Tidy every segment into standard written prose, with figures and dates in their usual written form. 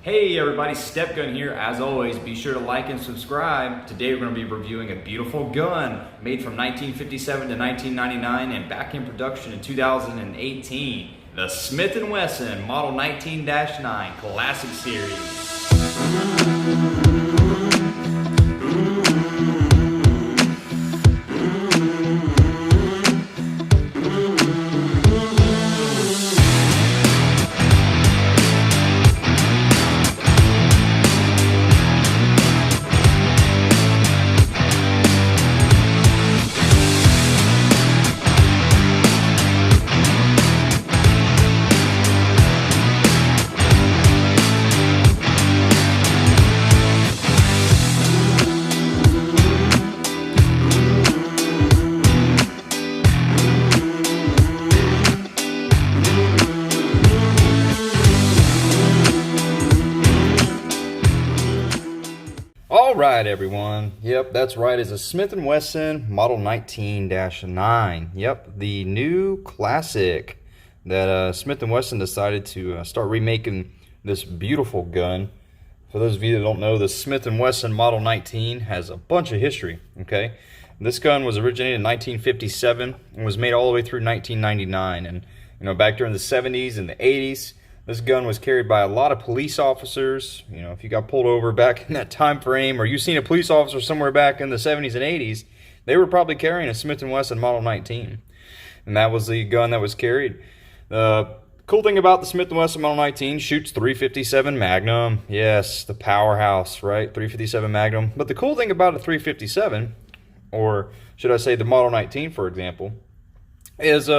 Hey everybody, Step Gun here. As always, be sure to like and subscribe. Today we're going to be reviewing a beautiful gun made from 1957 to 1999 and back in production in 2018. The Smith & Wesson Model 19-9 Classic Series. Alright everyone, yep, that's right, it's a Smith & Wesson Model 19-9. Yep, the new classic that Smith & Wesson decided to start remaking this beautiful gun. For those of you that don't know, the Smith & Wesson Model 19 has a bunch of history, okay? This gun was originated in 1957 and was made all the way through 1999. And, you know, back during the 70s and the 80s, this gun was carried by a lot of police officers. You know, if you got pulled over back in that time frame, or you seen a police officer somewhere back in the 70s and 80s, they were probably carrying a Smith & Wesson Model 19. And that was the gun that was carried. The cool thing about the Smith & Wesson Model 19, shoots .357 Magnum. Yes, the powerhouse, right? .357 Magnum. But the cool thing about a .357, or should I say the Model 19, for example, is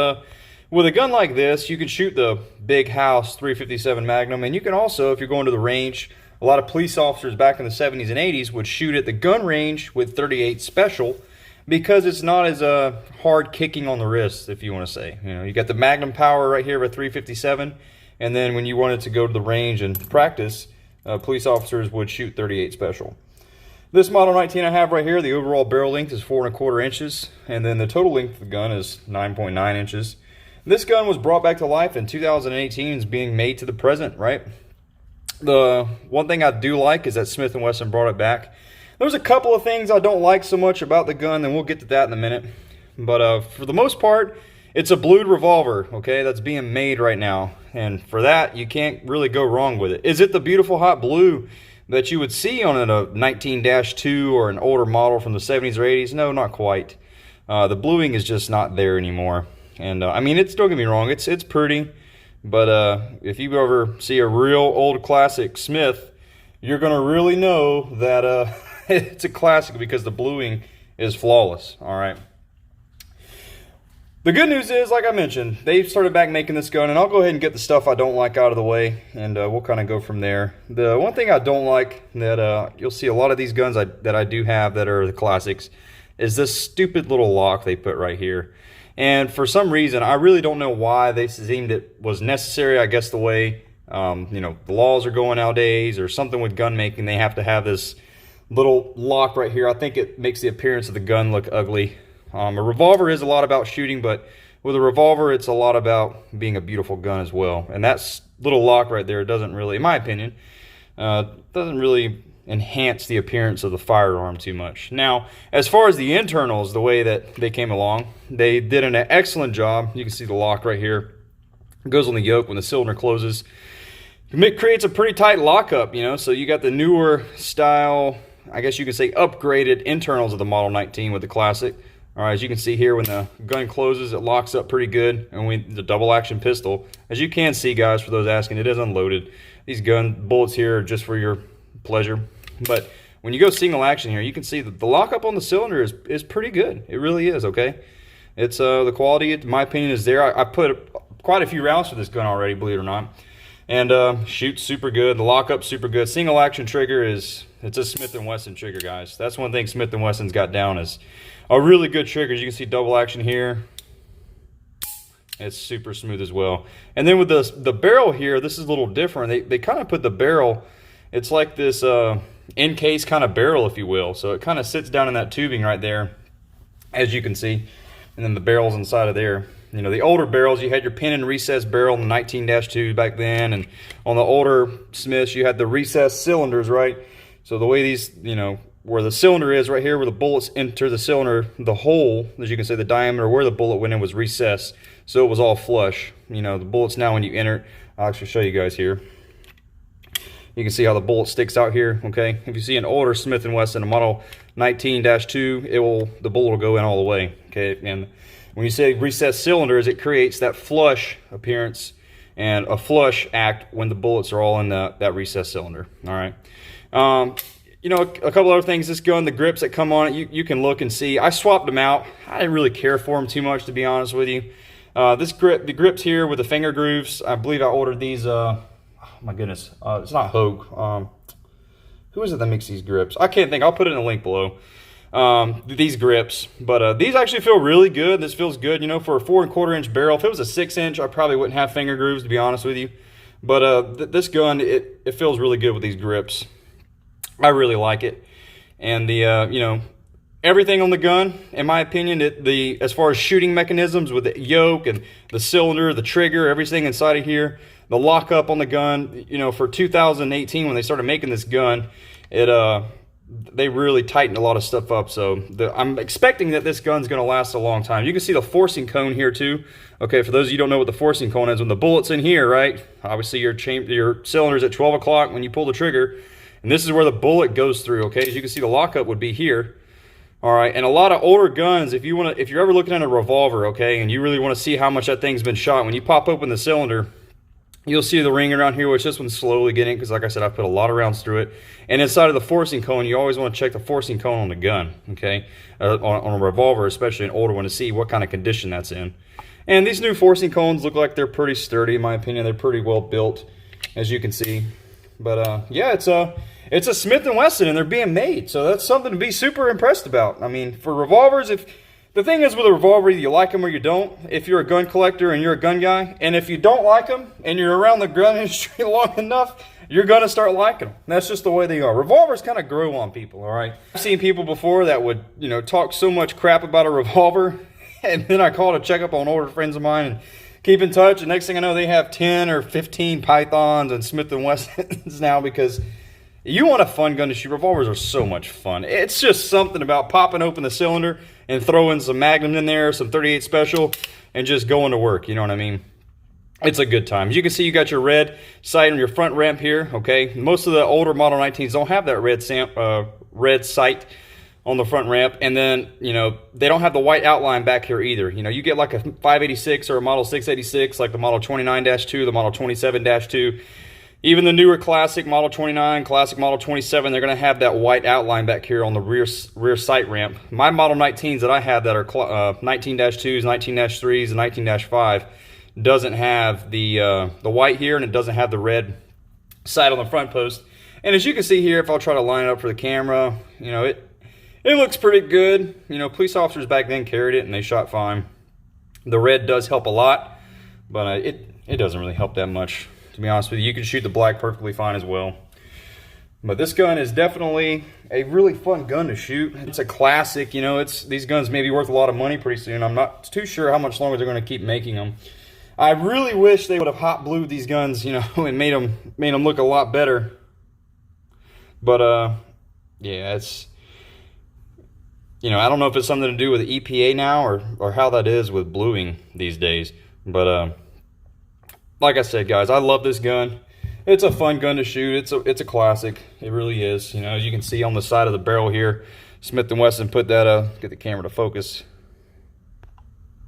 with a gun like this, you can shoot the big house .357 Magnum, and you can also, if you're going to the range, a lot of police officers back in the 70s and 80s would shoot at the gun range with .38 Special because it's not as hard kicking on the wrist, if you want to say. You know, you got the Magnum power right here with .357, and then when you wanted to go to the range and practice, police officers would shoot .38 Special. This Model 19 I have right here, the overall barrel length is 4¼ inches, and then the total length of the gun is 9.9 inches. This gun was brought back to life in 2018 and is being made to the present, right? The one thing I do like is that Smith & Wesson brought it back. There's a couple of things I don't like so much about the gun, and we'll get to that in a minute. But for the most part, it's a blued revolver, okay, that's being made right now. And for that, you can't really go wrong with it. Is it the beautiful hot blue that you would see on a 19-2 or an older model from the 70s or 80s? No, not quite. The bluing is just not there anymore. And I mean, don't get me wrong, it's pretty, but if you ever see a real old classic Smith, you're gonna really know that it's a classic because the bluing is flawless. All right. The good news is, like I mentioned, they've started back making this gun, and I'll go ahead and get the stuff I don't like out of the way, and we'll kind of go from there. The one thing I don't like that you'll see a lot of these guns that I do have that are the classics is this stupid little lock they put right here. And for some reason, I really don't know why they deemed it was necessary. I guess the way, you know, the laws are going nowadays, or something with gun making, they have to have this little lock right here. I think it makes the appearance of the gun look ugly. A revolver is a lot about shooting, but with a revolver, it's a lot about being a beautiful gun as well. And that little lock right there doesn't really, in my opinion, doesn't really enhance the appearance of the firearm too much. Now, as far as the internals, the way that they came along, they did an excellent job. You can see the lock right here. It goes on the yoke when the cylinder closes. It creates a pretty tight lockup, you know, so you got the newer style, I guess you could say upgraded internals of the Model 19 with the classic. All right, as you can see here, when the gun closes, it locks up pretty good. And the double action pistol, as you can see, guys, for those asking, it is unloaded. These bullets here are just for your pleasure. But when you go single action here, you can see that the lockup on the cylinder is pretty good. It really is, okay? It's the quality, in my opinion, is there. I put quite a few rounds for this gun already, believe it or not. And shoots super good. The lockup's super good. Single action trigger it's a Smith & Wesson trigger, guys. That's one thing Smith & Wesson's got down is a really good trigger. As you can see, double action here. It's super smooth as well. And then with the barrel here, this is a little different. They kind of put the barrel, it's like this encase kind of barrel, if you will. So it kind of sits down in that tubing right there, as you can see. And then the barrel's inside of there. You know, the older barrels, you had your pin and recessed barrel in the 19-2 back then, and on the older Smiths, you had the recessed cylinders, right? So the way these, you know, where the cylinder is right here, where the bullets enter the cylinder, the hole, as you can see, the diameter where the bullet went in was recessed, so it was all flush. You know, the bullets now, when you enter it, I'll actually show you guys here. You can see how the bullet sticks out here, okay? If you see an older Smith & Wesson, a model 19-2, the bullet will go in all the way, okay? And when you say recessed cylinders, it creates that flush appearance and a flush act when the bullets are all in that recessed cylinder, all right? You know, a couple other things, this gun, the grips that come on it, you can look and see. I swapped them out. I didn't really care for them too much, to be honest with you. The grips here with the finger grooves, I believe I ordered these, oh my goodness, it's not Hogue. Who is it that makes these grips? I can't think. I'll put it in the link below. These grips, but these actually feel really good. This feels good, you know, for a 4 1/4 inch barrel. If it was a 6 inch, I probably wouldn't have finger grooves, to be honest with you. But this gun, it feels really good with these grips. I really like it. And the you know, everything on the gun, in my opinion, as far as shooting mechanisms with the yoke and the cylinder, the trigger, everything inside of here, the lockup on the gun, you know, for 2018 when they started making this gun, they really tightened a lot of stuff up. So I'm expecting that this gun's going to last a long time. You can see the forcing cone here too. Okay, for those of you who don't know what the forcing cone is, when the bullet's in here, right? Obviously your cylinder's at 12 o'clock when you pull the trigger, and this is where the bullet goes through. Okay, as you can see, the lockup would be here. All right, and a lot of older guns, if you're ever looking at a revolver, okay, and you really want to see how much that thing's been shot, when you pop open the cylinder, you'll see the ring around here, which this one's slowly getting, because like I said, I put a lot of rounds through it. And inside of the forcing cone, you always want to check the forcing cone on the gun, okay? On a revolver, especially an older one, to see what kind of condition that's in. And these new forcing cones look like they're pretty sturdy, in my opinion. They're pretty well built, as you can see. But yeah, it's a Smith & Wesson, and they're being made. So that's something to be super impressed about. I mean, for revolvers, the thing is with a revolver, either you like them or you don't. If you're a gun collector and you're a gun guy, and if you don't like them and you're around the gun industry long enough, you're going to start liking them. That's just the way they are. Revolvers kind of grow on people, all right? I've seen people before that would, you know, talk so much crap about a revolver, and then I call to check up on older friends of mine and keep in touch, and next thing I know, they have 10 or 15 Pythons and Smith & Wessons now, because you want a fun gun to shoot. Revolvers are so much fun. It's just something about popping open the cylinder and throwing some Magnum in there, some 38 Special, and just going to work. You know what I mean? It's a good time. As you can see, you got your red sight on your front ramp here, okay? Most of the older Model 19s don't have that red sight on the front ramp, and then, you know, they don't have the white outline back here either. You know, you get like a 586 or a Model 686, like the Model 29-2, the Model 27-2, even the newer classic Model 29, classic Model 27, they're going to have that white outline back here on the rear sight ramp. My Model 19s that I have that are 19-2s, 19-3s, and 19-5 doesn't have the white here, and it doesn't have the red sight on the front post. And as you can see here, if I'll try to line it up for the camera, you know, it looks pretty good. You know, police officers back then carried it, and they shot fine. The red does help a lot, but it doesn't really help that much. To be honest with you, you can shoot the black perfectly fine as well. But this gun is definitely a really fun gun to shoot. It's a classic, you know, these guns may be worth a lot of money pretty soon. I'm not too sure how much longer they're going to keep making them. I really wish they would have hot blued these guns, you know, and made them look a lot better. But yeah, it's, you know, I don't know if it's something to do with the EPA now or how that is with bluing these days. But like I said, guys, I love this gun. It's a fun gun to shoot. It's a classic. It really is. You know, as you can see on the side of the barrel here, Smith & Wesson put that, get the camera to focus.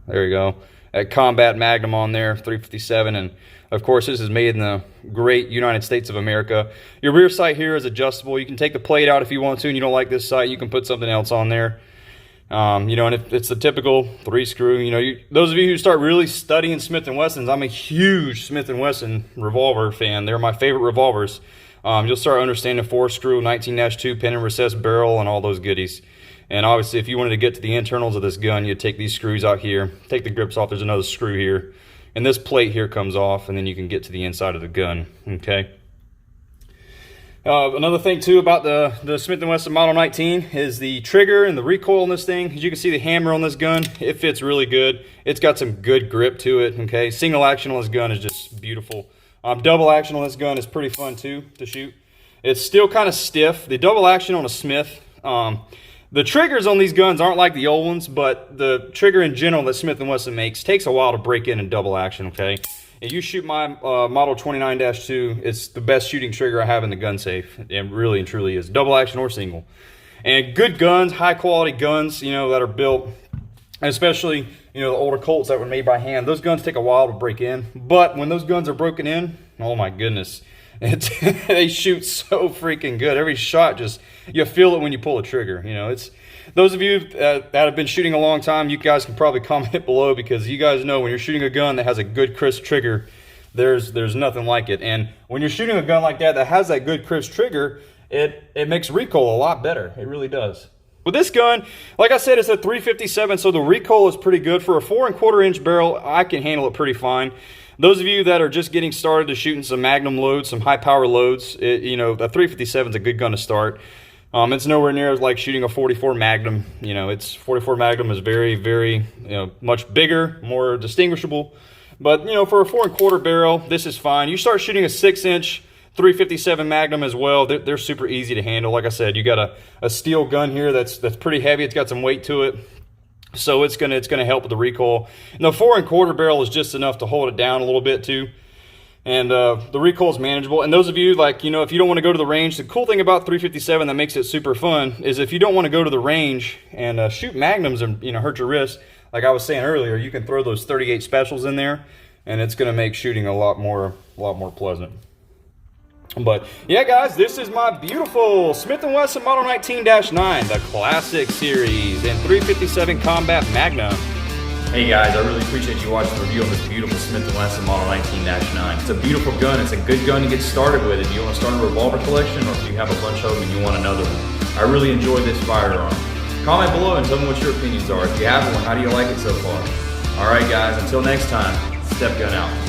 There you go. That combat Magnum on there, 357. And of course, this is made in the great United States of America. Your rear sight here is adjustable. You can take the plate out if you want to, and you don't like this sight, you can put something else on there. You know, and if it's the typical 3-screw, you know, those of you who start really studying Smith & Wessons, I'm a huge Smith & Wesson revolver fan. They're my favorite revolvers. You'll start understanding 4-screw, 19-2, pin and recessed barrel, and all those goodies. And obviously, if you wanted to get to the internals of this gun, you'd take these screws out here, take the grips off. There's another screw here, and this plate here comes off, and then you can get to the inside of the gun, okay? Another thing too about the Smith & Wesson Model 19 is the trigger and the recoil on this thing. As you can see, the hammer on this gun, it fits really good. It's got some good grip to it, okay? Single action on this gun is just beautiful. Double action on this gun is pretty fun too to shoot. It's still kind of stiff. The double action on a Smith, the triggers on these guns aren't like the old ones, but the trigger in general that Smith & Wesson makes takes a while to break in double action, okay? If you shoot my Model 29-2, it's the best shooting trigger I have in the gun safe. It really and truly is. Double action or single. And good guns, high quality guns, you know, that are built, especially, you know, the older Colts that were made by hand. Those guns take a while to break in. But when those guns are broken in, oh my goodness. They shoot so freaking good. Every shot just, you feel it when you pull the trigger. You know, it's, those of you that have been shooting a long time, you guys can probably comment below, because you guys know when you're shooting a gun that has a good crisp trigger, there's nothing like it. And when you're shooting a gun like that has that good crisp trigger, it makes recoil a lot better. It really does. With this gun, like I said, it's a 357, so the recoil is pretty good. For a 4 1/4 inch barrel, I can handle it pretty fine. Those of you that are just getting started to shooting some Magnum loads, some high power loads, you know, the 357 is a good gun to start. It's nowhere near like shooting a 44 Magnum. You know, 44 Magnum is very, very, you know, much bigger, more distinguishable. But, you know, for a 4 1/4 barrel, this is fine. You start shooting a 6 inch 357 Magnum as well, they're super easy to handle. Like I said, you got a steel gun here that's pretty heavy. It's got some weight to it. So it's gonna help with the recoil. And the 4 1/4 barrel is just enough to hold it down a little bit too. And the recoil is manageable. And those of you, like, you know, if you don't want to go to the range, the cool thing about 357 that makes it super fun is if you don't want to go to the range and shoot Magnums and, you know, hurt your wrist, like I was saying earlier, you can throw those 38 specials in there, and it's gonna make shooting a lot more pleasant. But yeah, guys, this is my beautiful Smith & Wesson Model 19-9, the Classic Series, and 357 Combat Magnum. Hey guys, I really appreciate you watching the review of this beautiful Smith & Wesson Model 19-9. It's a beautiful gun. It's a good gun to get started with. If you want to start a revolver collection, or if you have a bunch of them and you want another one, I really enjoy this firearm. Comment below and tell me what your opinions are. If you have one, how do you like it so far? All right, guys, until next time, Step Gun out.